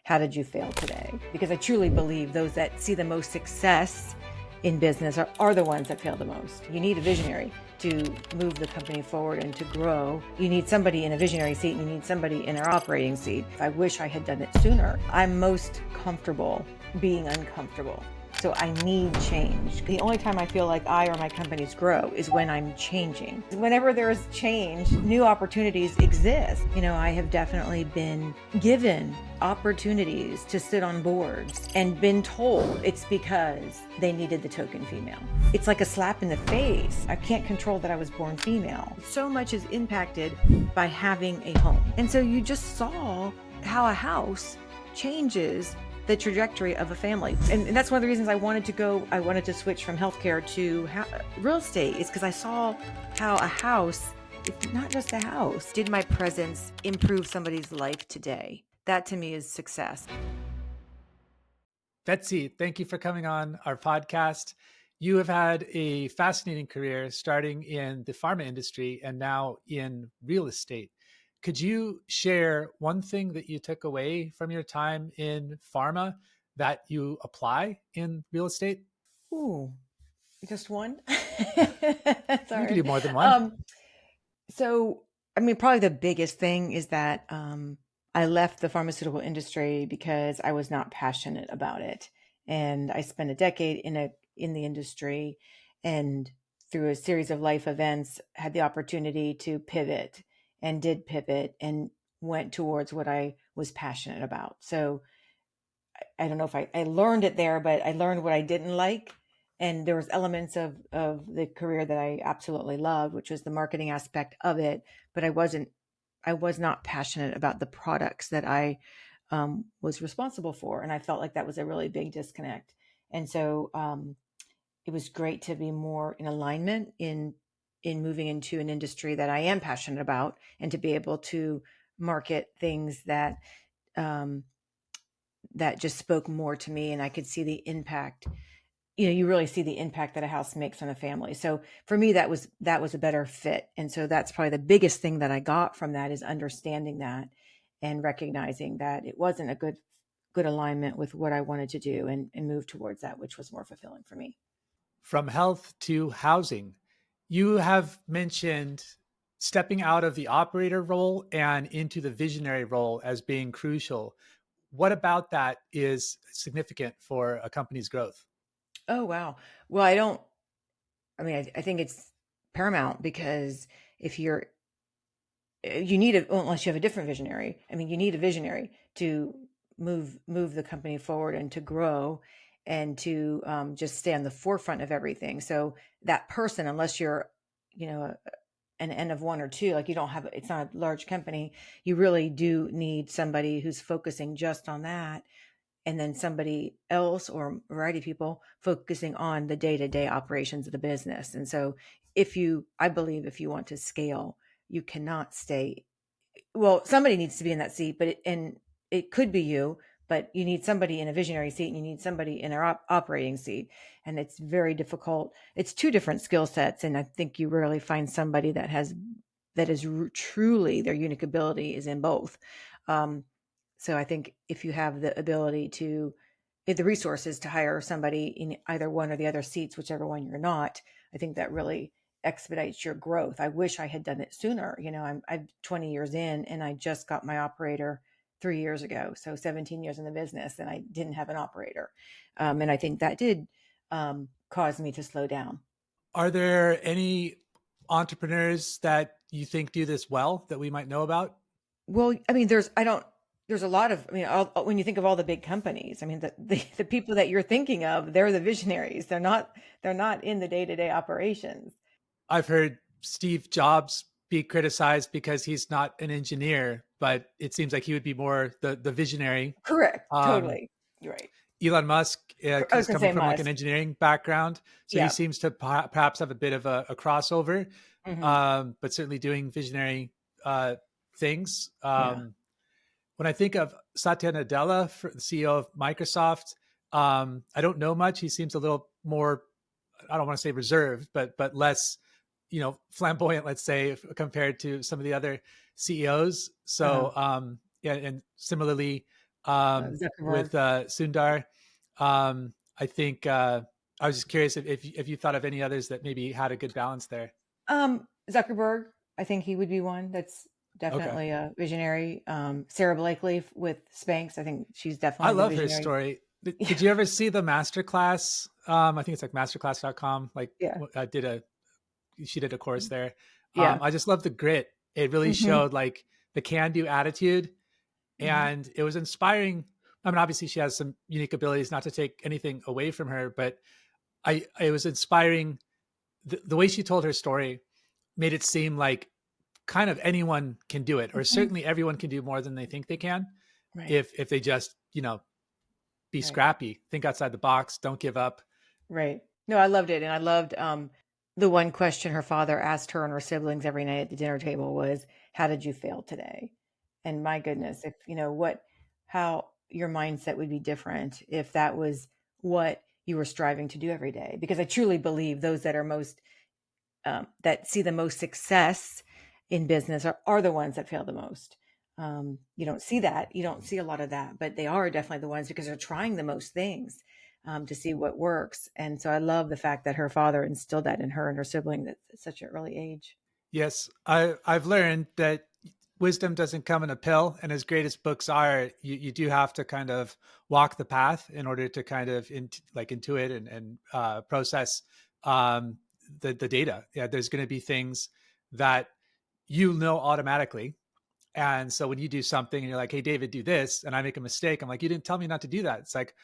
how did you fail today? Because I truly believe those that see the most success in business are the ones that fail the most. You need a visionary to move the company forward and to grow. You need somebody in a visionary seat and you need somebody in our operating seat. I wish I had done it sooner. I'm most comfortable being uncomfortable. So I need change. The only time I feel like I or my companies grow is when I'm changing. Whenever there's change, new opportunities exist. I have definitely been given opportunities to sit on boards and been told it's because they needed the token female. It's like a slap in the face. I can't control that I was born female. So much is impacted by having a home. And so you just saw how a house changes the trajectory of a family. And that's one of the reasons I wanted to switch from healthcare to real estate, is because I saw how a house, it's not just a house. Did my presence improve somebody's life today? That to me is success. Betsy, thank you for coming on our podcast. You have had a fascinating career starting in the pharma industry and now in real estate. Could you share one thing that you took away from your time in pharma that you apply in real estate? Ooh, just one? You can do more than one. Probably the biggest thing is that I left the pharmaceutical industry because I was not passionate about it. And I spent a decade in the industry, and through a series of life events, had the opportunity to pivot and did pivot and went towards what I was passionate about. So I don't know if I learned it there, but I learned what I didn't like. And there was elements of the career that I absolutely loved, which was the marketing aspect of it. But I was not passionate about the products that I was responsible for. And I felt like that was a really big disconnect. And so it was great to be more in alignment in moving into an industry that I am passionate about, and to be able to market things that that just spoke more to me, and I could see the impact. You really see the impact that a house makes on a family. So for me, that was a better fit. And so that's probably the biggest thing that I got from that, is understanding that and recognizing that it wasn't a good alignment with what I wanted to do, and move towards that, which was more fulfilling for me. From health to housing, you have mentioned stepping out of the operator role and into the visionary role as being crucial. What about that is significant for a company's growth? Oh, wow. Well, I think it's paramount, because if unless you have a different visionary, you need a visionary to move the company forward and to grow, and to just stay on the forefront of everything. So that person, unless you're, an N of one or two, like it's not a large company, you really do need somebody who's focusing just on that. And then somebody else, or a variety of people, focusing on the day-to-day operations of the business. And so I believe if you want to scale, you cannot stay. Well, somebody needs to be in that seat, but it could be you, but you need somebody in a visionary seat and you need somebody in our operating seat. And it's very difficult. It's two different skill sets. And I think you rarely find somebody that is truly, their unique ability is in both. So I think if you have the ability the resources to hire somebody in either one or the other seats, whichever one you're not, I think that really expedites your growth. I wish I had done it sooner. I'm 20 years in, and I just got my operator 3 years ago. So 17 years in the business, and I didn't have an operator. And I think that did cause me to slow down. Are there any entrepreneurs that you think do this well that we might know about? Well, there's a lot of, when you think of all the big companies, the people that you're thinking of, they're the visionaries. They're not in the day-to-day operations. I've heard Steve Jobs be criticized because he's not an engineer, but it seems like he would be more the visionary. Correct. Totally. You're right. Elon Musk I was is going to coming say from like an Musk. engineering background, so he Yeah. seems to perhaps have a bit of a crossover, Mm-hmm. but certainly doing visionary things. Yeah. When I think of Satya Nadella, the CEO of Microsoft, I don't know much. He seems a little more, I don't want to say reserved, but less, flamboyant, let's say, compared to some of the other CEOs. So, yeah, and similarly, Zuckerberg. with Sundar. I think I was just curious if you thought of any others that maybe had a good balance there. Zuckerberg, I think he would be one that's Okay. definitely a visionary. Sarah Blakely with Spanx, I think she's I definitely the love her visionary. story. Yeah, Did you ever see the masterclass? I think it's like masterclass.com. Like yeah, she did a course there. yeah. I just love the grit. It really Hmm. showed like the can do attitude, Hmm. and it was inspiring. I mean, obviously she has some unique abilities, not to take anything away from her, but it was inspiring. The way she told her story made it seem like kind of anyone can do it, or Hmm. certainly everyone can do more than they think they can Right, if they just, be right. scrappy, think outside the box, don't give up. Right. No, I loved it, and I loved, the one question her father asked her and her siblings every night at the dinner table was, "How did you fail today?" And my goodness, if how your mindset would be different if that was what you were striving to do every day. Because I truly believe those that are most, that see the most success in business are the ones that fail the most. You don't see that. You don't see a lot of that, but they are definitely the ones because they're trying the most things, to see what works. And so I love the fact that her father instilled that in her and her sibling at such an early age. Yes, I've learned that wisdom doesn't come in a pill, and as great as books are, you do have to kind of walk the path in order to kind of like intuit and process um, the data. Yeah, there's going to be things that automatically. And so when you do something and you're like, "Hey, David, do this," and I make a mistake, I'm like, "You didn't tell me not to do that." It's like,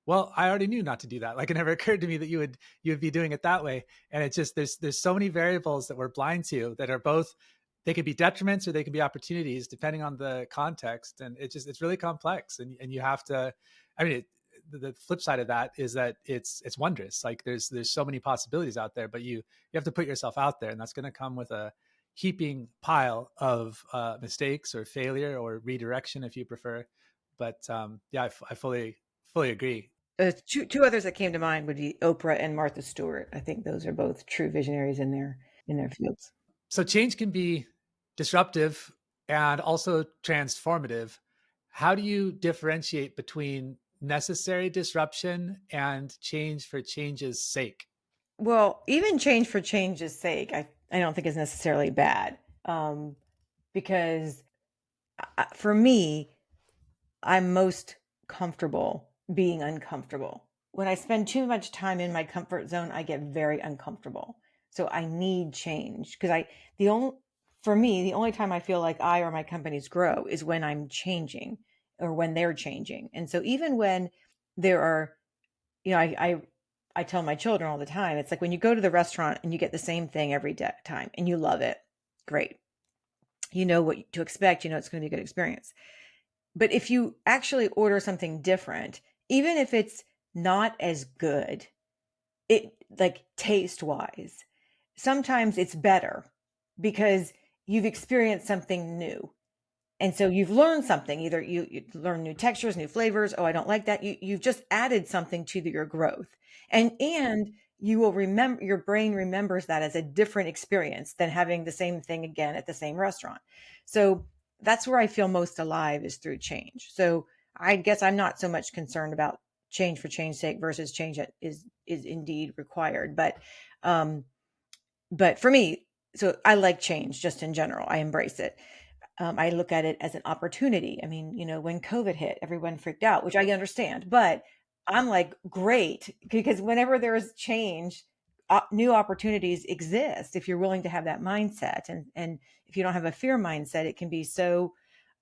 well, I already knew not to do that. Like it never occurred to me that you would be doing it that way. And it's just there's so many variables that we're blind to that are both, they could be detriments or they can be opportunities depending on the context. And it's really complex. And you have to, I mean, the flip side of that is that it's wondrous. Like there's so many possibilities out there, but you have to put yourself out there, and that's going to come with a heaping pile of mistakes or failure or redirection if you prefer. But yeah, I fully agree. Two others that came to mind would be Oprah and Martha Stewart. I think those are both true visionaries in their fields. So change can be disruptive and also transformative. How do you differentiate between necessary disruption and change for change's sake? Well, even change for change's sake, I don't think is necessarily bad, because for me, I'm most comfortable being uncomfortable. When I spend too much time in my comfort zone, I get very uncomfortable. So I need change because the only, for me, the only time I feel like I or my companies grow is when I'm changing or when they're changing. And so even when there are, I tell my children all the time, it's like when you go to the restaurant and you get the same thing every time and you love it, great. You know what to expect, it's going to be a good experience. But if you actually order something different, even if it's not as good, it like taste wise, sometimes it's better because you've experienced something new. And so you've learned something. Either you learn new textures, new flavors. Oh, I don't like that. You've just added something to your growth. And you will remember, your brain remembers that as a different experience than having the same thing again at the same restaurant. So that's where I feel most alive, is through change. So I guess I'm not so much concerned about change for change's sake versus change that is indeed required. But for me, so I like change just in general. I embrace it. I look at it as an opportunity. I mean, when COVID hit, everyone freaked out, which I understand, but I'm like, great, because whenever there is change, new opportunities exist if you're willing to have that mindset. And if you don't have a fear mindset, it can be so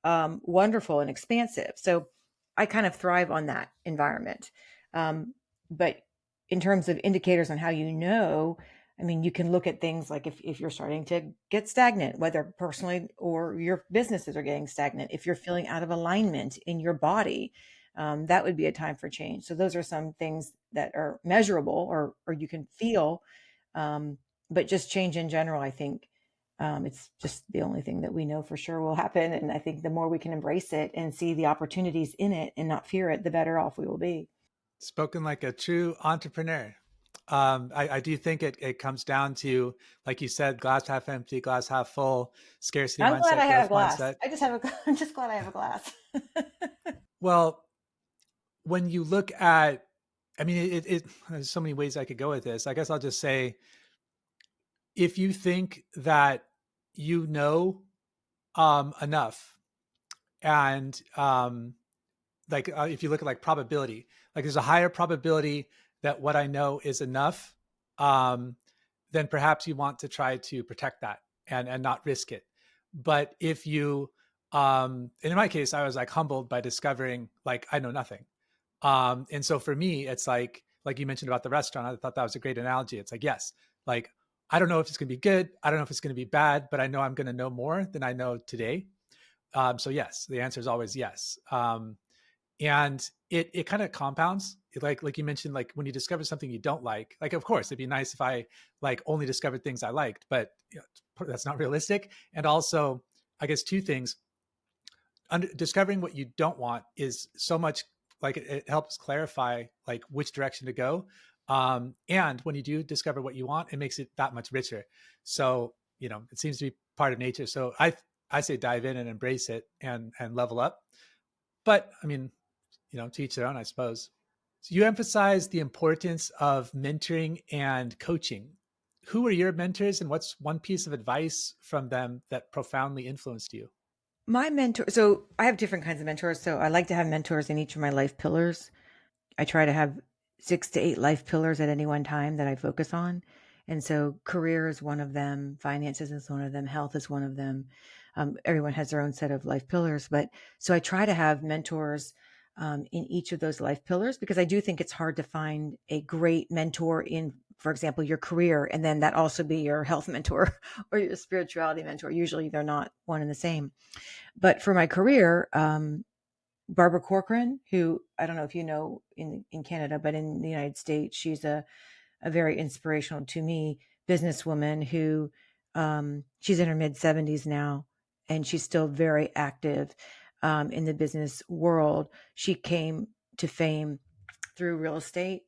wonderful and expansive. So I kind of thrive on that environment. But in terms of indicators on how I mean, you can look at things like if you're starting to get stagnant, whether personally or your businesses are getting stagnant, if you're feeling out of alignment in your body, that would be a time for change. So those are some things that are measurable or you can feel. Um, but just change in general, I think, it's just the only thing that we know for sure will happen. And I think the more we can embrace it and see the opportunities in it and not fear it, the better off we will be. Spoken like a true entrepreneur. I do think it comes down to, like you said, glass half empty, glass half full, scarcity I'm glad I mindset, have a growth glass. mindset. I'm just glad I have a glass. Well, when you look at, I mean, there's so many ways I could go with this. I guess I'll just say, if you think that you know enough, and like if you look at like probability, like there's a higher probability that what I know is enough, um, then perhaps you want to try to protect that and not risk it. But if you, and in my case, I was like humbled by discovering like I know nothing. And so for me, it's like you mentioned about the restaurant, I thought that was a great analogy. It's like, yes, like I don't know if it's going to be good. I don't know if it's going to be bad, but I know I'm going to know more than I know today. So yes, the answer is always yes. And it kind of compounds. Like you mentioned, like when you discover something you don't like of course it'd be nice if I like only discovered things I liked, but that's not realistic. And also, I guess two things: discovering what you don't want is so much, like it helps clarify like which direction to go. And when you do discover what you want, it makes it that much richer. So it seems to be part of nature. So I say dive in and embrace it and level up. But I mean, to each their own, I suppose. So you emphasize the importance of mentoring and coaching. Who are your mentors, and what's one piece of advice from them that profoundly influenced you? My mentor, so I have different kinds of mentors. So I like to have mentors in each of my life pillars. I try to have 6 to 8 life pillars at any one time that I focus on. And so career is one of them, finances is one of them, health is one of them. Everyone has their own set of life pillars. But so I try to have mentors in each of those life pillars, because I do think it's hard to find a great mentor in, for example, your career, and then that also be your health mentor or your spirituality mentor. Usually they're not one and the same. But for my career, Barbara Corcoran, who I don't know if you know in Canada, but in the United States, she's a very inspirational to me businesswoman who she's in her mid 70s now, and she's still very active in the business world. She came to fame through real estate.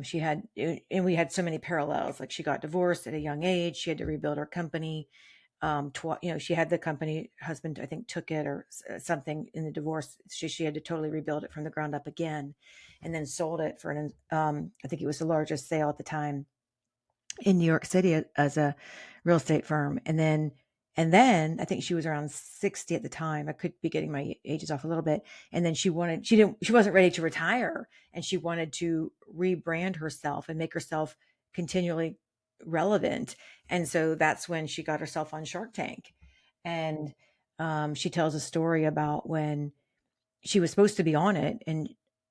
She had, and we had so many parallels. Like she got divorced at a young age. She had to rebuild her company. She had the company, husband I think took it or something in the divorce. She had to totally rebuild it from the ground up again, and then sold it for an I think it was the largest sale at the time in New York City as a real estate firm. And then I think she was around 60 at the time. I could be getting my ages off a little bit. And then she wasn't ready to retire, and she wanted to rebrand herself and make herself continually relevant. And so that's when she got herself on Shark Tank. And she tells a story about when she was supposed to be on it, and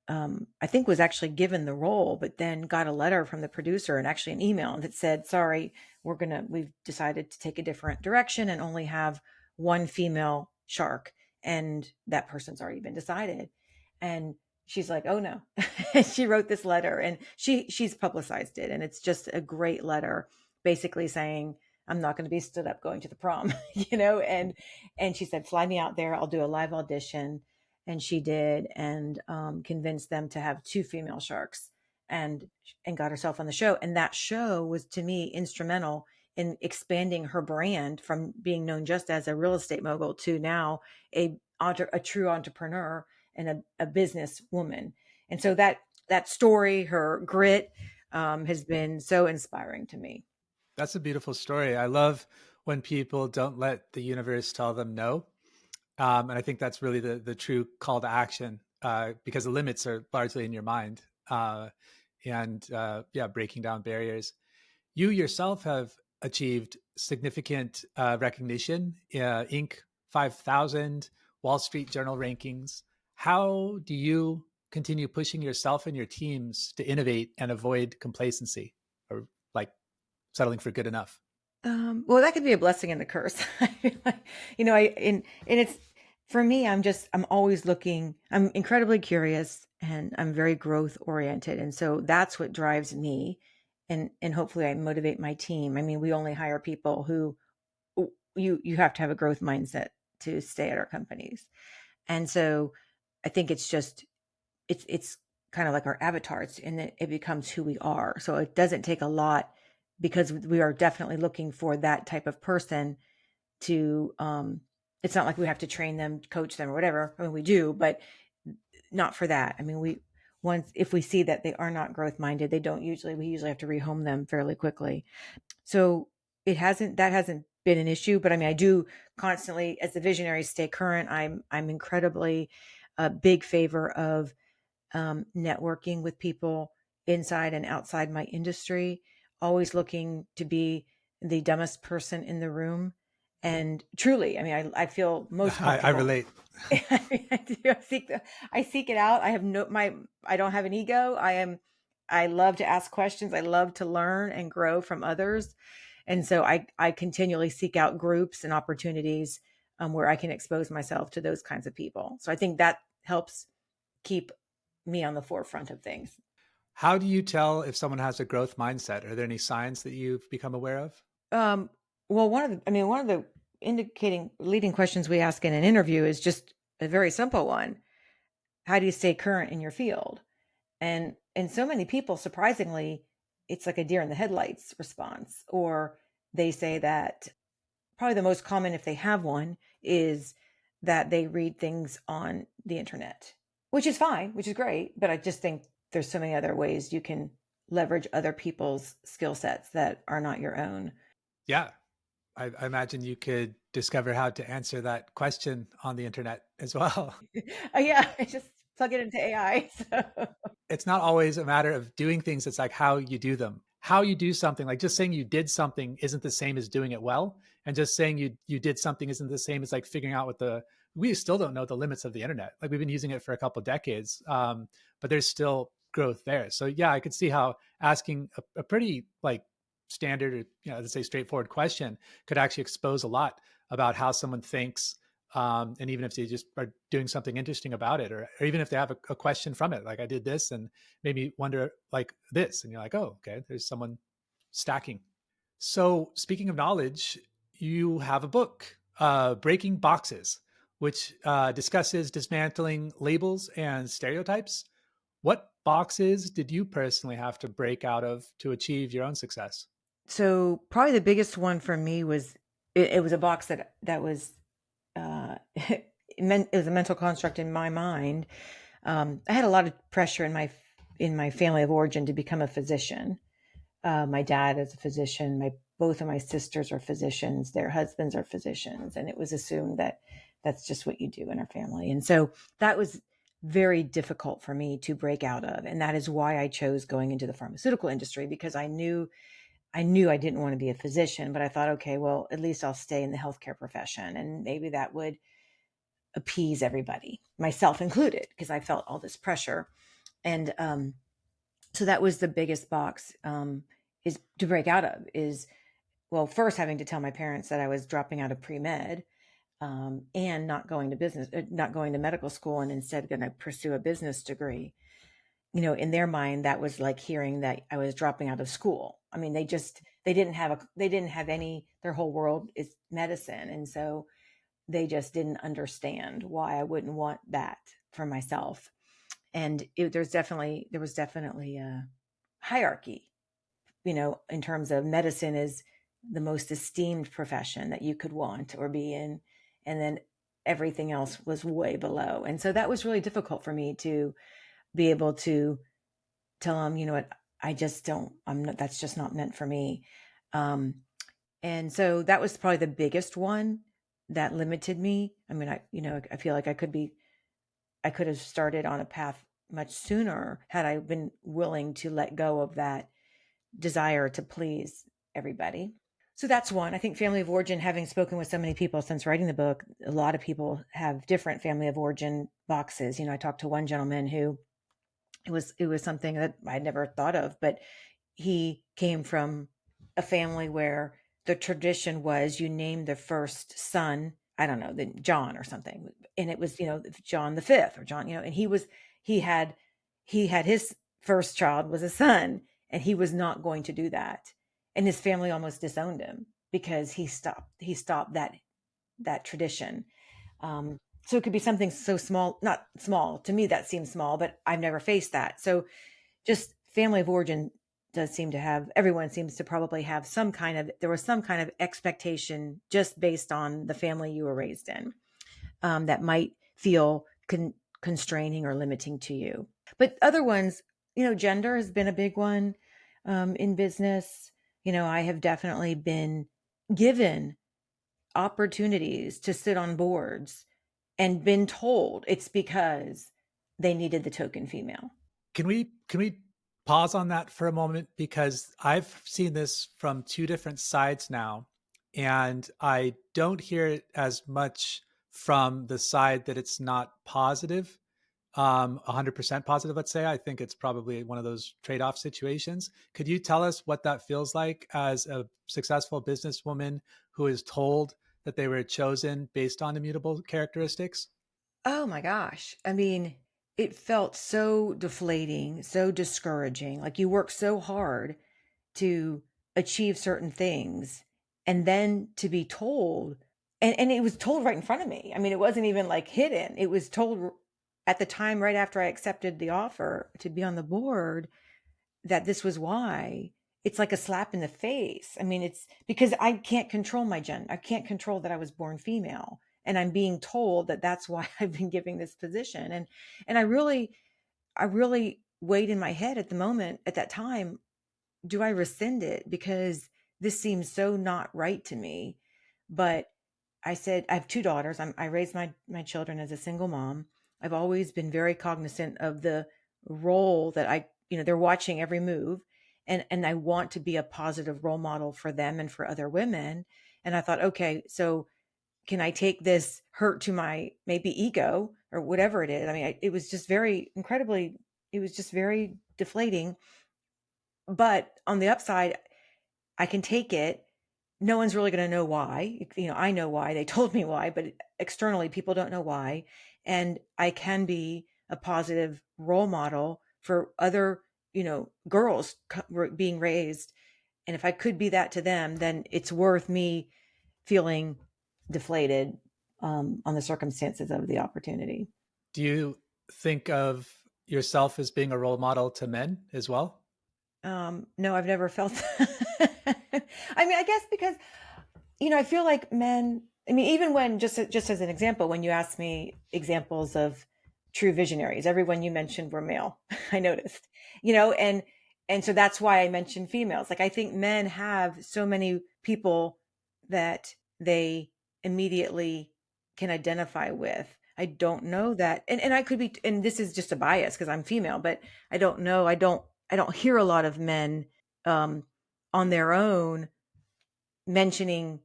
I think was actually given the role, but then got a letter from the producer and actually an email that said, sorry, we've decided to take a different direction and only have one female shark. And that person's already been decided. And she's like, oh no. She wrote this letter, and she's publicized it. And it's just a great letter, basically saying, I'm not going to be stood up going to the prom, and she said, fly me out there. I'll do a live audition. And she did, and convinced them to have two female sharks, and got herself on the show. And that show was, to me, instrumental in expanding her brand from being known just as a real estate mogul to now a true entrepreneur and a business woman. And so that story, her grit, has been so inspiring to me. That's a beautiful story. I love when people don't let the universe tell them no. And I think that's really the true call to action, because the limits are largely in your mind, and yeah, breaking down barriers. You yourself have achieved significant recognition, Inc. 5000, Wall Street Journal rankings. How do you continue pushing yourself and your teams to innovate and avoid complacency, or like settling for good enough? Well, that could be a blessing and a curse. I feel like, and it's, for me, I'm always looking. I'm incredibly curious, and I'm very growth oriented. And so that's what drives me. And hopefully I motivate my team. I mean, we only hire people who, you have to have a growth mindset to stay at our companies. And so I think it's kind of like our avatars, and it becomes who we are. So it doesn't take a lot, because we are definitely looking for that type of person to it's not like we have to train them, coach them, or whatever. I mean, we do, but not for that. I mean, once if we see that they are not growth minded, we usually have to rehome them fairly quickly. So that hasn't been an issue, but I mean, I do constantly, as the visionary, stay current. I'm incredibly a big favor of networking with people inside and outside my industry, always looking to be the dumbest person in the room. And truly, I mean, I feel most I comfortable. relate. I do. I seek it out. I don't have an ego. I love to ask questions. I love to learn and grow from others. And so I continually seek out groups and opportunities where I can expose myself to those kinds of people. So I think that helps keep me on the forefront of things. How do you tell if someone has a growth mindset? Are there any signs that you've become aware of? Um, well, one of the indicating leading questions we ask in an interview is just a very simple one. How do you stay current in your field? And so many people, surprisingly, it's like a deer in the headlights response, or they say that probably the most common, if they have one, is that they read things on the internet, which is fine, which is great. But I just think there's so many other ways you can leverage other people's skill sets that are not your own. Yeah, I imagine you could discover how to answer that question on the internet as well. Oh, yeah, I just plug it into AI. So. It's not always a matter of doing things. It's like how you do them. How you do something, like just saying you did something isn't the same as doing it well. And just saying you did something isn't the same as like figuring out what we still don't know the limits of the internet. Like we've been using it for a couple of decades, but there's still growth there. So yeah, I could see how asking a pretty like standard, or, let's say straightforward question could actually expose a lot about how someone thinks, and even if they just are doing something interesting about it, or even if they have a question from it, like I did this and made me wonder like this, and you're like, oh, okay, there's someone stacking. So speaking of knowledge, you have a book, Breaking Boxes, which discusses dismantling labels and stereotypes. What boxes did you personally have to break out of to achieve your own success? So probably the biggest one for me was it was a box that was it was a mental construct in my mind. I had a lot of pressure in my family of origin to become a physician. My dad is a physician. My both of my sisters are physicians. Their husbands are physicians, and it was assumed that that's just what you do in our family. And so that was very difficult for me to break out of, and that is why I chose going into the pharmaceutical industry, because I knew I didn't want to be a physician, but I thought, okay, well, at least I'll stay in the healthcare profession, and maybe that would appease everybody, myself included, because I felt all this pressure. And so that was the biggest box, is to break out of, is, well, first having to tell my parents that I was dropping out of pre-med, and not going to medical school, and instead going to pursue a business degree. In their mind, that was like hearing that I was dropping out of school. I mean, they didn't have any, their whole world is medicine. And so they just didn't understand why I wouldn't want that for myself. And there was definitely a hierarchy, in terms of medicine is the most esteemed profession that you could want or be in. And then everything else was way below. And so that was really difficult for me to be able to tell them, you know what, I just don't, I'm not, that's just not meant for me. Um, and so that was probably the biggest one that limited me. I mean, I feel like I could have started on a path much sooner had I been willing to let go of that desire to please everybody. So that's one. I think family of origin, having spoken with so many people since writing the book, a lot of people have different family of origin boxes. I talked to one gentleman who it was something that I'd never thought of, but he came from a family where the tradition was you name the first son, I don't know, then John or something. And it was, John the fifth or John, and he had, his first child was a son, and he was not going to do that. And his family almost disowned him because he stopped that tradition. So it could be something so small, not small to me, that seems small, but I've never faced that. So just family of origin everyone seems to probably have there was some kind of expectation just based on the family you were raised in, that might feel constraining or limiting to you. But other ones, gender has been a big one in business. I have definitely been given opportunities to sit on boards and been told it's because they needed the token female. Can we pause on that for a moment, because I've seen this from two different sides now, and I don't hear it as much from the side that it's not positive, 100% positive, let's say. I think it's probably one of those trade-off situations. Could you tell us what that feels like as a successful businesswoman who is told that they were chosen based on immutable characteristics? Oh my gosh. I mean, it felt so deflating, so discouraging. Like you work so hard to achieve certain things and then to be told, and it was told right in front of me. I mean, it wasn't even like hidden. It was told at the time right after I accepted the offer to be on the board that this was why. It's like a slap in the face. I mean, it's because I can't control my gender. I can't control that I was born female, and I'm being told that that's why I've been giving this position. And I really weighed in my head at the moment at that time, do I rescind it? Because this seems so not right to me. But I said, I have two daughters. I raised my children as a single mom. I've always been very cognizant of the role that they're watching every move. And I want to be a positive role model for them and for other women. And I thought, okay, so can I take this hurt to my maybe ego or whatever it is? I mean, it was just it was just very deflating. But on the upside, I can take it. No one's really going to know why. I know why. They told me why, but externally, people don't know why. And I can be a positive role model for other, girls being raised. And if I could be that to them, then it's worth me feeling deflated on the circumstances of the opportunity. Do you think of yourself as being a role model to men as well? No, I've never felt that. I mean, I guess because I feel like men, I mean, even when just as an example, when you asked me examples of true visionaries, everyone you mentioned were male. I noticed, and so that's why I mentioned females. Like I think men have so many people that they immediately can identify with. I don't know that, and I could be, and this is just a bias because I'm female, but I don't know. I don't hear a lot of men um, on their own mentioning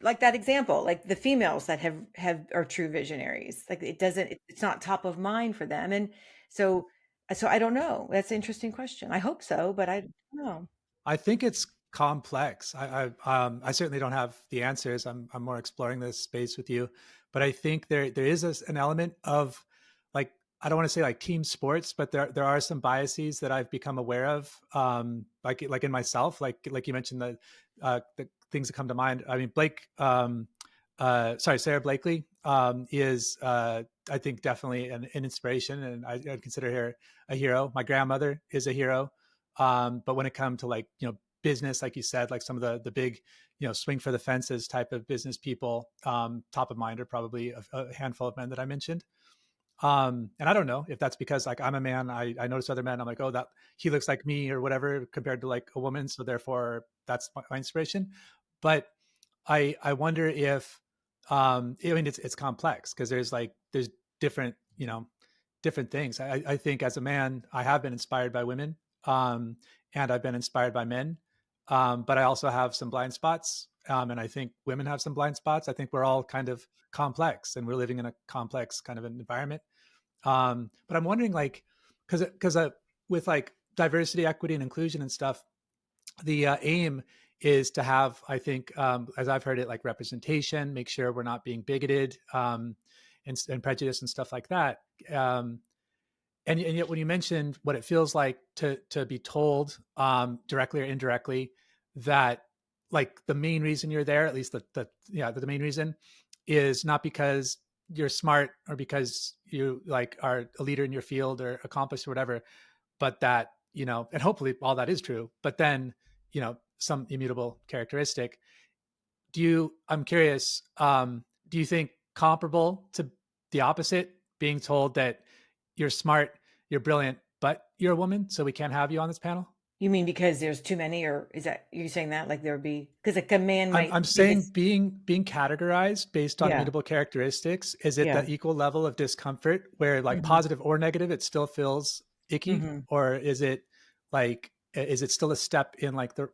like that example, like the females that have are true visionaries. Like it's not top of mind for them. And so I don't know. That's an interesting question. I hope so, but I don't know. I think it's complex. I certainly don't have the answers. I'm more exploring this space with you, but I think there is an element of, like, I don't want to say like team sports, but there are some biases that I've become aware of, like in myself, like you mentioned the things that come to mind. I mean, Sarah Blakely is I think definitely an inspiration, and I'd consider her a hero. My grandmother is a hero. But when it comes to, like, business, like you said, like some of the big, swing for the fences type of business people, top of mind are probably a handful of men that I mentioned. And I don't know if that's because, like, I'm a man, I notice other men, I'm like, oh, that he looks like me or whatever compared to like a woman, so therefore that's my inspiration. But I wonder if, I mean, it's complex because there's different, different things. I think as a man, I have been inspired by women, um, and I've been inspired by men, but I also have some blind spots, and I think women have some blind spots. I think we're all kind of complex, and we're living in a complex kind of an environment. But I'm wondering, like, because with like diversity, equity, and inclusion and stuff, the aim is to have, I think, as I've heard it, like representation, make sure we're not being bigoted, and prejudice and stuff like that. Um, and yet, when you mentioned what it feels like to be told, directly or indirectly, that, like, the main reason you're there, at least the main reason, is not because you're smart or because you, like, are a leader in your field or accomplished or whatever, but that, and hopefully all that is true, but then, some immutable characteristic. I'm curious, do you think comparable to the opposite being told that you're smart, you're brilliant, but you're a woman, so we can't have you on this panel? You mean because there's too many, or is that you saying that like there would be because a command I'm might be saying this? being categorized based on Yeah, mutable characteristics, is it yeah. the equal level of discomfort where like Hmm. positive or negative, it still feels icky? Hmm. Or is it like, is it still a step in like the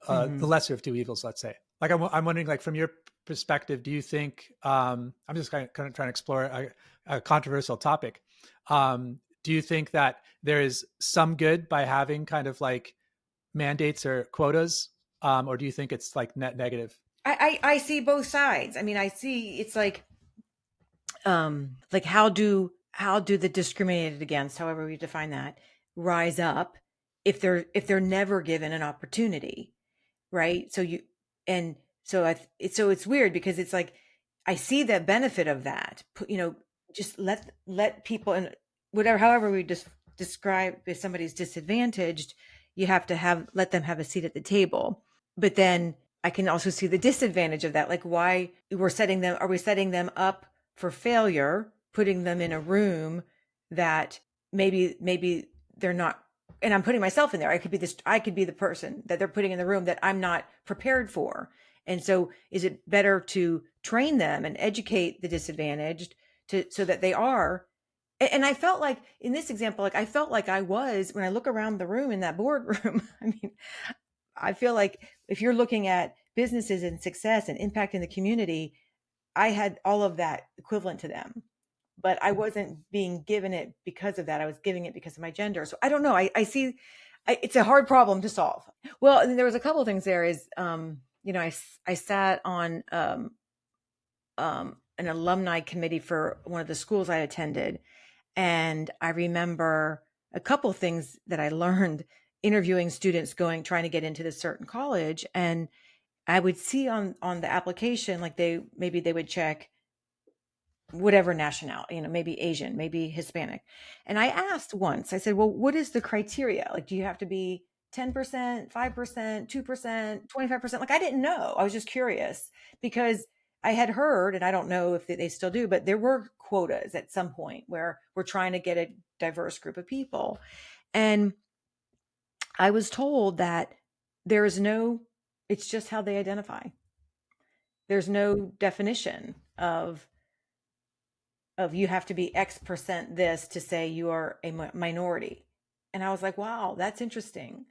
Hmm. lesser of two evils, let's say? Like I'm wondering, like from your perspective, do you think, I'm just kind of trying to explore a controversial topic. Do you think that there is some good by having kind of like mandates or quotas, or do you think it's like net negative? I see both sides. I mean, I see it's like how do the discriminated against, however we define that, rise up if they're never given an opportunity, right? So you and so so it's weird because it's like I see the benefit of that. Just let people and whatever however we just describe if somebody's disadvantaged, you have to have let them have a seat at the table. But then I can also see the disadvantage of that. Like why are we setting them up for failure, putting them in a room that maybe they're not, and I'm putting myself in there. I could be the person that they're putting in the room that I'm not prepared for. And so is it better to train them and educate the disadvantaged so that they are, and I felt like in this example, like I felt like I was when I look around the room in that boardroom. I mean, I feel like if you're looking at businesses and success and impact in the community, I had all of that equivalent to them, but I wasn't being given it because of that. I was giving it because of my gender. So I don't know. I see it's a hard problem to solve. Well, and there was a couple of things there is, I sat on, an alumni committee for one of the schools I attended. And I remember a couple of things that I learned interviewing students trying to get into this certain college. And I would see on the application, like maybe they would check whatever nationality, maybe Asian, maybe Hispanic. And I asked once, I said, well, what is the criteria? Like, do you have to be 10%, 5%, 2%, 25%? Like, I didn't know. I was just curious because I had heard, and I don't know if they still do, but there were quotas at some point where we're trying to get a diverse group of people. And I was told that there is no, it's just how they identify. There's no definition of you have to be X percent this to say you are a minority. And I was like, wow, that's interesting.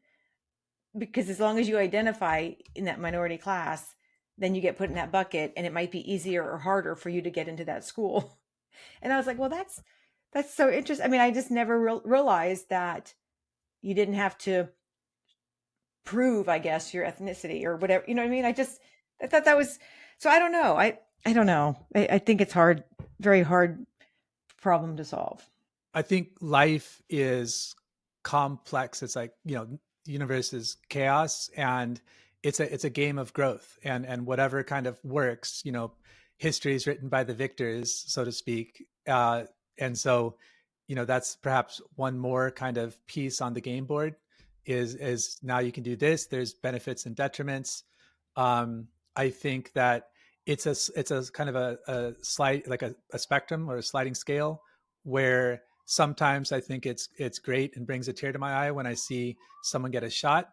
Because as long as you identify in that minority class, then you get put in that bucket and it might be easier or harder for you to get into that school. And I was like, well, that's so interesting. I mean, I just never realized that you didn't have to prove, I guess, your ethnicity or whatever. You know what I mean? I thought that was, so I don't know. I don't know. I think it's hard, very hard problem to solve. I think life is complex. It's like, the universe is chaos, and it's a game of growth, and whatever kind of works, history is written by the victors, so to speak. And so, that's perhaps one more kind of piece on the game board, is now you can do this. There's benefits and detriments. I think that it's a kind of a slide, like a spectrum or a sliding scale, where sometimes I think it's great and brings a tear to my eye when I see someone get a shot,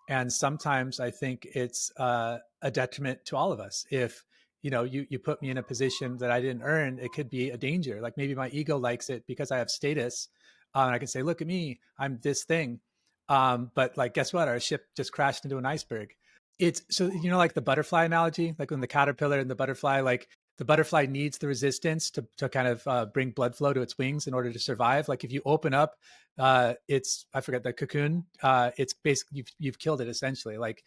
and sometimes I think it's a detriment to all of us. If you put me in a position that I didn't earn, it could be a danger. Like maybe my ego likes it because I have status, and I can say, "Look at me, I'm this thing." But like, guess what? Our ship just crashed into an iceberg. It's so, like the butterfly analogy, like when the caterpillar and the butterfly, like the butterfly needs the resistance to kind of bring blood flow to its wings in order to survive. Like if you open up it's, I forget, the cocoon, it's basically you've killed it essentially. Like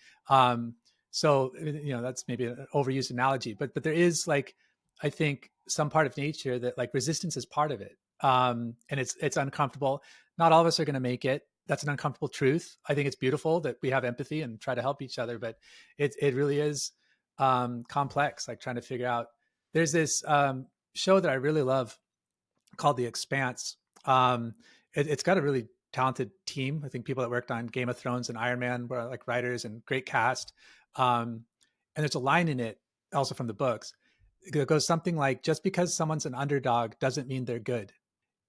so that's maybe an overused analogy, but there is, like, I think some part of nature that like resistance is part of it. And it's uncomfortable. Not all of us are going to make it. That's an uncomfortable truth. I think it's beautiful that we have empathy and try to help each other, but it really is complex, like trying to figure out. There's this show that I really love called The Expanse. It's got a really talented team. I think people that worked on Game of Thrones and Iron Man were like writers, and great cast. And there's a line in it, also from the books, It goes something like, just because someone's an underdog doesn't mean they're good.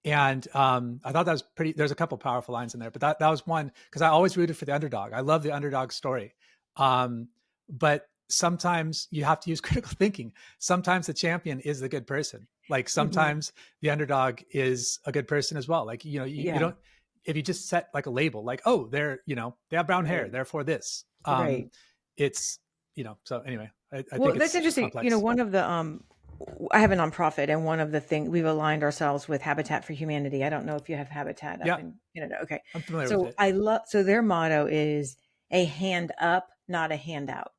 And I thought that was pretty. There's a couple powerful lines in there, but that was one, because I always rooted for the underdog. I love the underdog story, um, but sometimes you have to use critical thinking. Sometimes the champion is the good person. Like Hmm. sometimes the underdog is a good person as well. Like you Yeah. don't, if you just set like a label, like, oh, they're, they have brown hair, Right. therefore this. Right. It's So anyway, I Well, think that's it's interesting. complex. One of the I have a nonprofit, and one of the things we've aligned ourselves with Habitat for Humanity. I don't know if you have Habitat up Yeah, in Canada. Okay, I'm familiar with so it. I love. So their motto is a hand up, not a handout.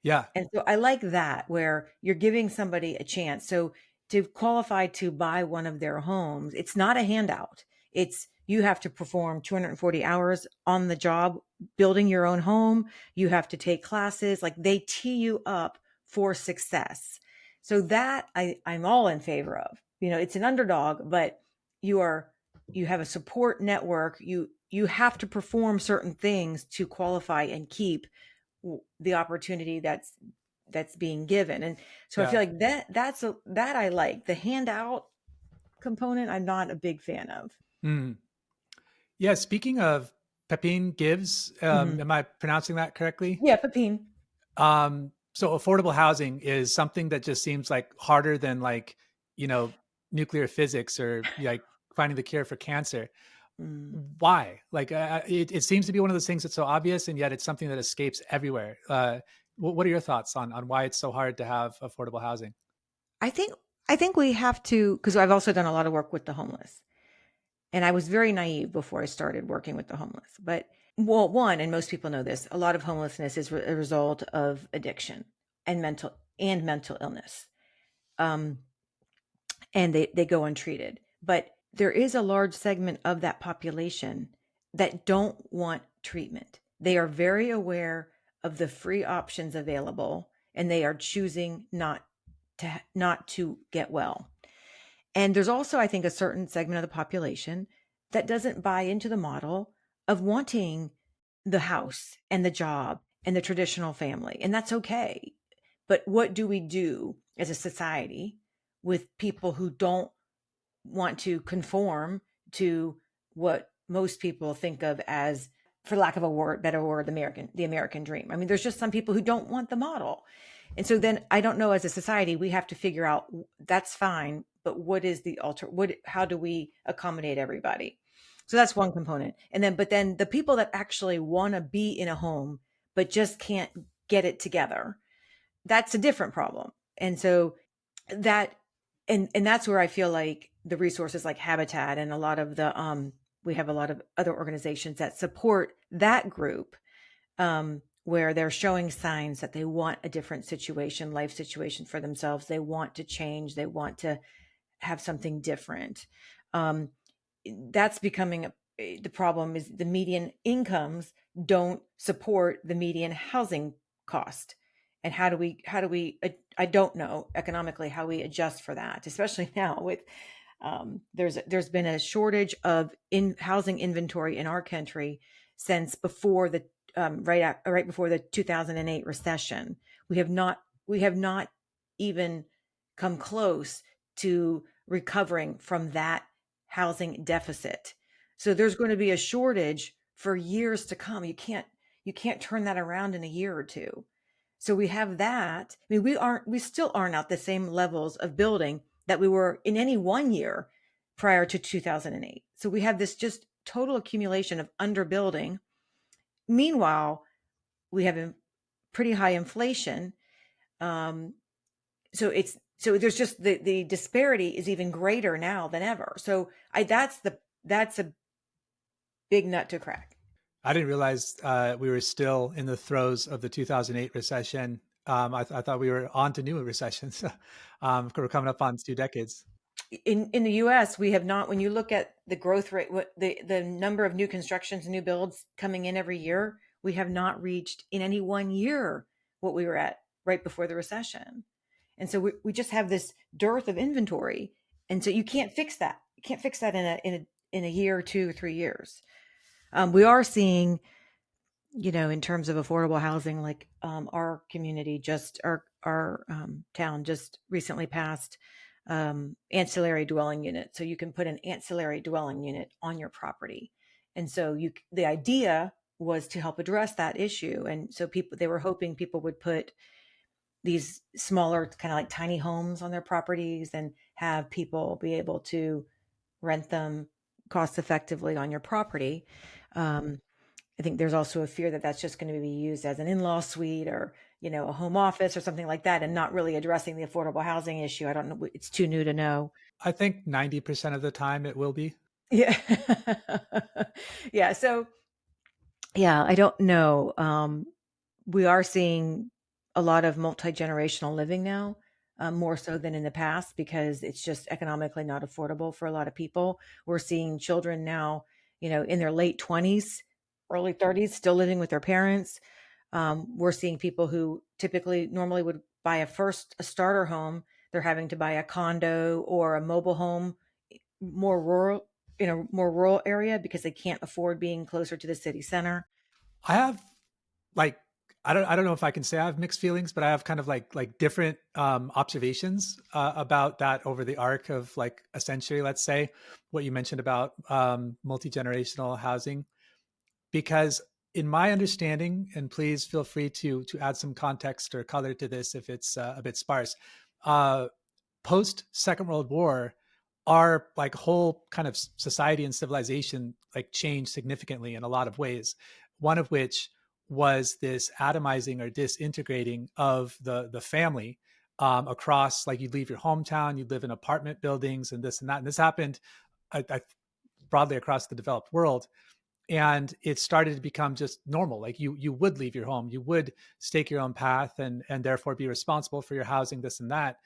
Yeah, And so I like that, where you're giving somebody a chance. So to qualify to buy one of their homes, it's not a handout. It's you have to perform 240 hours on the job building your own home. You have to take classes. Like they tee you up for success. So that I'm all in favor of. It's an underdog, but you are you have a support network. You have to perform certain things to qualify and keep the opportunity that's being given. And so I yeah. feel like that I like. The handout component I'm not a big fan of. Mm. Yeah, speaking of Pepine Gives, Hmm. am I pronouncing that correctly? Yeah, Pepine. So affordable housing is something that just seems like harder than like, you know, nuclear physics or like finding the cure for cancer. Mm. Why? Like, it seems to be one of those things that's so obvious, and yet it's something that escapes everywhere. What are your thoughts on why it's so hard to have affordable housing? I think I think we have to, because I've also done a lot of work with the homeless. And I was very naive before I started working with the homeless. But well, one, and most people know this, a lot of homelessness is a result of addiction and mental illness. Um, and they go untreated. But there is a large segment of that population that don't want treatment. They are very aware of the free options available, and they are choosing not to get well. And there's also, I think, a certain segment of the population that doesn't buy into the model of wanting the house and the job and the traditional family. And that's okay. But what do we do as a society with people who don't want to conform to what most people think of as, for lack of a better word, the American dream? I mean, there's just some people who don't want the model. And so then I don't know, as a society, we have to figure out, that's fine, but what is the how do we accommodate everybody? So that's one component. But then the people that actually want to be in a home, but just can't get it together, that's a different problem. And so that and that's where I feel like the resources like Habitat and a lot of the we have a lot of other organizations that support that group, where they're showing signs that they want a different life situation for themselves. They want to change. They want to have something different. Um, that's becoming the problem is the median incomes don't support the median housing cost. And how do we I don't know economically how we adjust for that, especially now with there's been a shortage of in housing inventory in our country since before the right before the 2008 recession. We have not even come close to recovering from that housing deficit. So there's going to be a shortage for years to come. You can't turn that around in a year or two. So we have that. I mean, we still aren't at the same levels of building that we were in any one year prior to 2008. So we have this just total accumulation of underbuilding. Meanwhile, we have pretty high inflation. Um, so there's just the disparity is even greater now than ever. So that's a big nut to crack. I didn't realize we were still in the throes of the 2008 recession. I thought we were on to new recessions. We're coming up on 2 decades. In the US, we have not. When you look at the growth rate, what the number of new constructions and new builds coming in every year, we have not reached in any one year what we were at right before the recession. And so we just have this dearth of inventory. And so you can't fix that. You can't fix that in a year or 2 or 3 years. We are seeing, in terms of affordable housing, like our community, just our town just recently passed ancillary dwelling unit. So you can put an ancillary dwelling unit on your property. And so the idea was to help address that issue. And so they were hoping people would put these smaller, kind of like tiny homes on their properties and have people be able to rent them cost effectively on your property. I think there's also a fear that that's just going to be used as an in-law suite or, a home office or something like that, and not really addressing the affordable housing issue. I don't know. It's too new to know. I think 90% of the time it will be. Yeah. Yeah. So, yeah, I don't know. We are seeing a lot of multi-generational living now, more so than in the past, because it's just economically not affordable for a lot of people. We're seeing children now, in their late 20s, early 30s, still living with their parents. We're seeing people who typically normally would buy a starter home. They're having to buy a condo or a mobile home, more rural, in a more rural area, because they can't afford being closer to the city center. I have like I don't know if I can say I have mixed feelings, but I have kind of like different observations about that over the arc of like a century. Let's say what you mentioned about multi generational housing, because in my understanding, and please feel free to add some context or color to this if it's a bit sparse. Uh, Post Second World War, our like whole kind of society and civilization like changed significantly in a lot of ways. One of which was this atomizing or disintegrating of the family across, like, you'd leave your hometown, you'd live in apartment buildings and this and that, and this happened broadly across the developed world, and it started to become just normal. Like, you would leave your home, you would stake your own path, and therefore be responsible for your housing, this and that.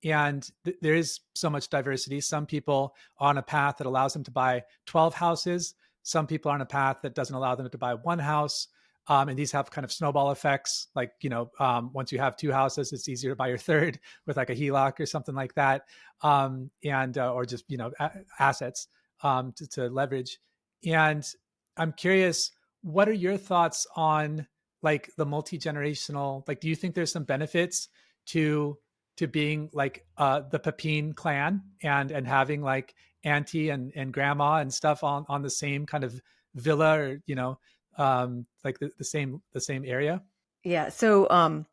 And there is so much diversity. Some people are on a path that allows them to buy 12 houses. Some people are on a path that doesn't allow them to buy one house. And these have kind of snowball effects. Like, once you have two houses, it's easier to buy your third with like a HELOC or something like that. And or just, assets to leverage. And I'm curious, what are your thoughts on like the multi-generational, like, do you think there's some benefits to being like the Pepine clan and having like auntie and grandma and stuff on the same kind of villa, or like the same area? Yeah. So,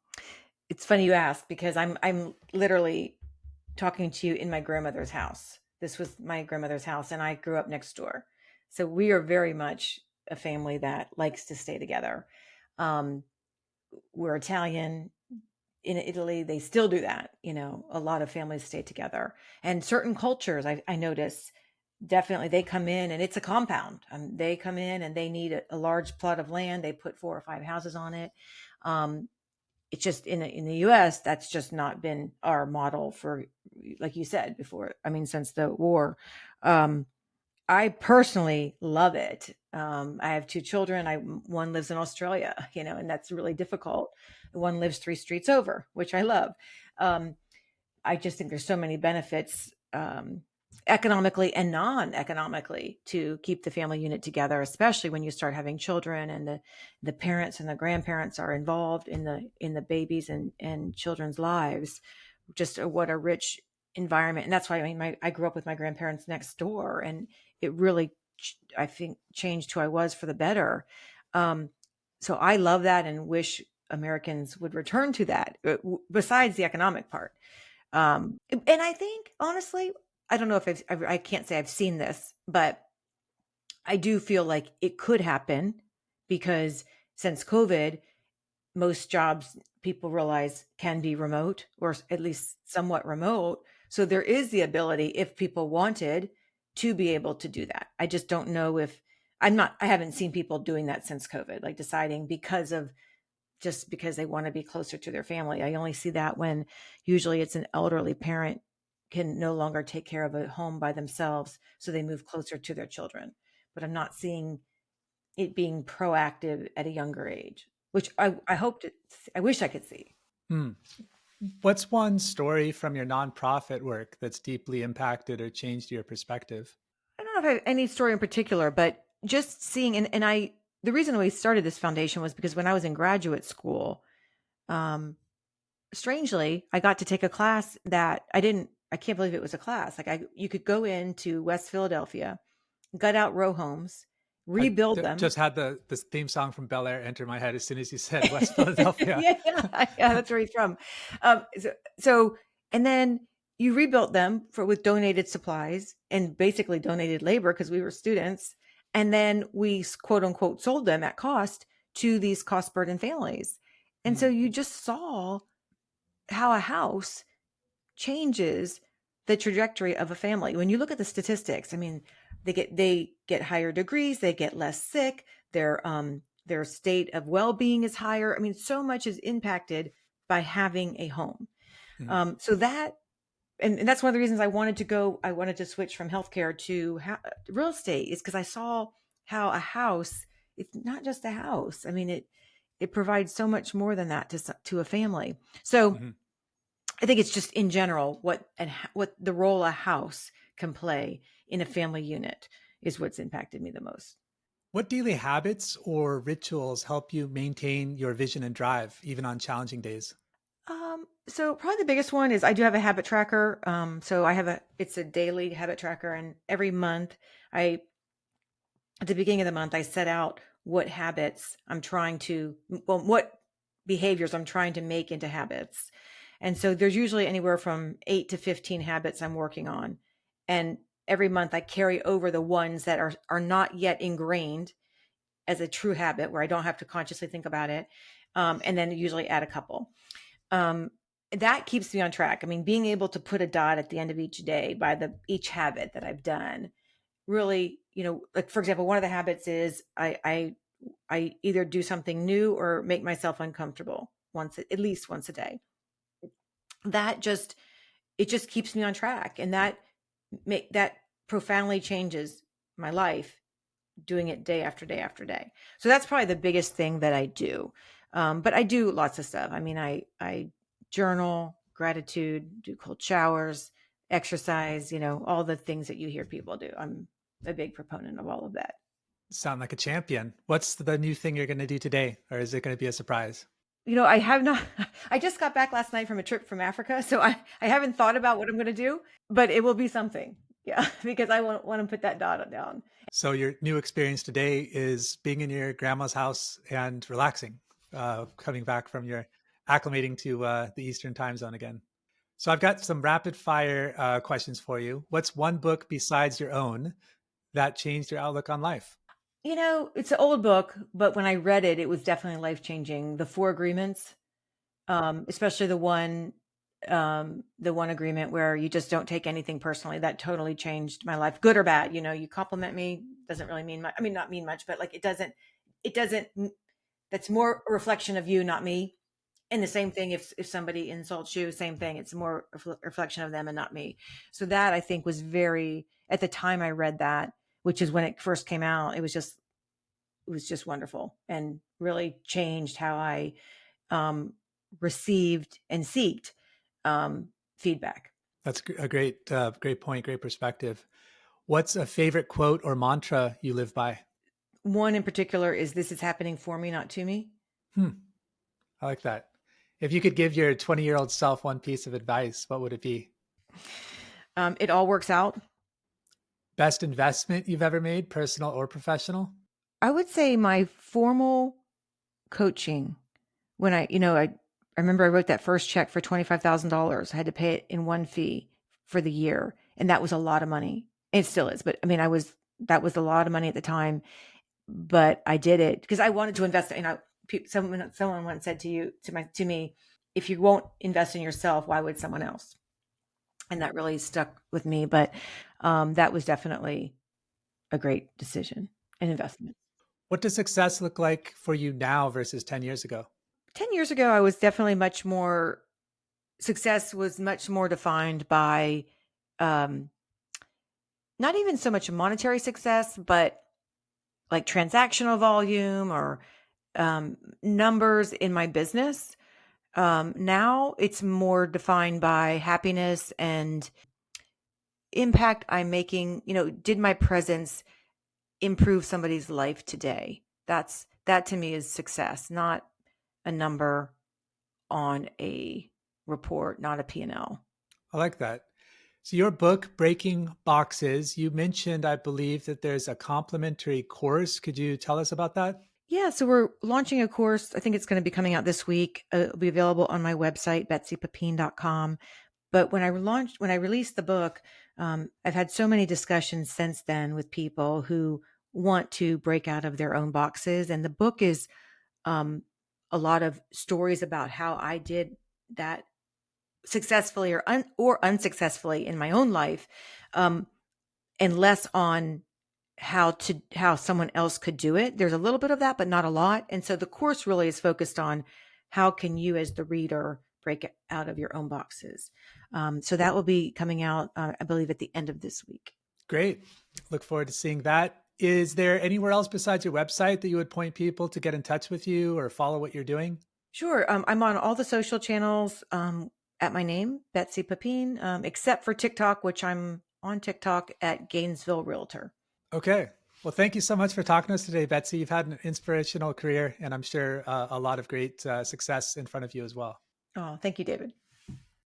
it's funny you ask, because I'm literally talking to you in my grandmother's house. This was my grandmother's house, and I grew up next door. So we are very much a family that likes to stay together. Um, we're Italian. In Italy, they still do that. A lot of families stay together, and certain cultures, I notice, definitely they come in and it's a compound. They come in and they need a large plot of land. They put 4 or 5 houses on it. Um, it's just in the US, that's just not been our model for, like you said before. I mean, since the war. Um, I personally love it. I have 2 children. One lives in Australia, and that's really difficult. One lives 3 streets over, which I love. Um, I just think there's so many benefits, economically and non-economically, to keep the family unit together, especially when you start having children and the parents and the grandparents are involved in the babies and children's lives. Just what a rich environment. And that's why, I mean, I grew up with my grandparents next door, and it really, I think, changed who I was for the better. Um, so I love that and wish Americans would return to that, besides the economic part. And I think, honestly, I don't know if I can't say I've seen this, but I do feel like it could happen, because since COVID, most jobs, people realize, can be remote, or at least somewhat remote. So there is the ability, if people wanted, to be able to do that. I just don't know if I haven't seen people doing that since COVID, like deciding just because they want to be closer to their family. I only see that when usually it's an elderly parent can no longer take care of a home by themselves, so they move closer to their children. But I'm not seeing it being proactive at a younger age, which I wish I could see. Hmm. What's one story from your nonprofit work that's deeply impacted or changed your perspective? I don't know if I have any story in particular, but just seeing, the reason we started this foundation was because when I was in graduate school, um, strangely, I got to take a class that I can't believe it was a class. Like you could go into West Philadelphia, gut out row homes, I rebuild them. just had the theme song from Bel Air enter my head as soon as you said West Philadelphia. Yeah, yeah, that's where he's from. So, and then you rebuilt them with donated supplies and basically donated labor because we were students. And then we quote unquote sold them at cost to these cost burdened families. And so Mm, you just saw how a house changes the trajectory of a family. When you look at the statistics, I mean, they get higher degrees, they get less sick, their state of well-being is higher. I mean, so much is impacted by having a home. mm, So that and that's one of the reasons I wanted to switch from healthcare to real estate is because I saw how a house, it's not just a house. I mean, it provides so much more than that to a family. So mhm. I think it's just in general what the role a house can play in a family unit is what's impacted me the most. What daily habits or rituals help you maintain your vision and drive, even on challenging days? So probably the biggest one is I do have a habit tracker. So it's a daily habit tracker, and every month I at the beginning of the month I set out what habits I'm trying to, well, what behaviors I'm trying to make into habits. And so there's usually anywhere from 8 to 15 habits I'm working on. And every month I carry over the ones that are not yet ingrained as a true habit where I don't have to consciously think about it. And then usually add a couple. Um, that keeps me on track. I mean, being able to put a dot at the end of each day by each habit that I've done really, like for example, one of the habits is I either do something new or make myself uncomfortable at least once a day. That just it just keeps me on track, and that profoundly changes my life doing it day after day after day. So that's probably the biggest thing that I do. But I do lots of stuff. I mean, I journal, gratitude, do cold showers, exercise, all the things that you hear people do. I'm a big proponent of all of that. Sound like a champion. What's the new thing you're going to do today, or is it going to be a surprise? I have not, I just got back last night from a trip from Africa. So I haven't thought about what I'm going to do, but it will be something. Yeah. Because I want to put that dot down. So your new experience today is being in your grandma's house and relaxing, coming back from your acclimating to the Eastern time zone again. So I've got some rapid fire questions for you. What's one book besides your own that changed your outlook on life? It's an old book, but when I read it, it was definitely life changing. The Four Agreements, especially the one agreement where you just don't take anything personally. That totally changed my life, good or bad. You compliment me doesn't really mean much. I mean, not mean much, but like it doesn't. That's more a reflection of you, not me. And the same thing if somebody insults you, same thing. It's more a reflection of them and not me. So that I think was very at the time I read that, which is when it first came out. It was just wonderful and really changed how I um, received and seeked feedback. That's a great point, great perspective. What's a favorite quote or mantra you live by? One in particular is this is happening for me, not to me. Hmm, I like that. If you could give your 20-year-old self one piece of advice, what would it be? It all works out. Best investment you've ever made, personal or professional? I would say my formal coaching when I remember I wrote that first check for $25,000. I had to pay it in one fee for the year. And that was a lot of money. It still is. But I mean, that was a lot of money at the time, but I did it because I wanted to invest. Someone once said to me, if you won't invest in yourself, why would someone else? And that really stuck with me. But that was definitely a great decision and investment. What does success look like for you now versus 10 years ago? 10 years ago, I was definitely success was much more defined by um, not even so much monetary success, but like transactional volume or numbers in my business. Now it's more defined by happiness and impact I'm making. Did my presence improve somebody's life today? That to me is success, not a number on a report, not a P&L. I like that. So your book, Breaking Boxes, you mentioned, I believe, that there's a complimentary course. Could you tell us about that? Yeah, so we're launching a course. I think it's going to be coming out this week. It'll be available on my website, betsypepine.com. But when I released the book, I've had so many discussions since then with people who want to break out of their own boxes. And the book is um, a lot of stories about how I did that successfully or unsuccessfully in my own life, um, and less on how someone else could do it. There's a little bit of that, but not a lot. And so the course really is focused on how can you, as the reader, break out of your own boxes. So that will be coming out, I believe, at the end of this week. Great. Look forward to seeing that. Is there anywhere else besides your website that you would point people to get in touch with you or follow what you're doing? Sure. I'm on all the social channels at my name, Betsy Pepine, except for TikTok, which I'm on TikTok at Gainesville Realtor. Okay. Well, thank you so much for talking to us today, Betsy. You've had an inspirational career, and I'm sure a lot of great success in front of you as well. Oh, thank you, David.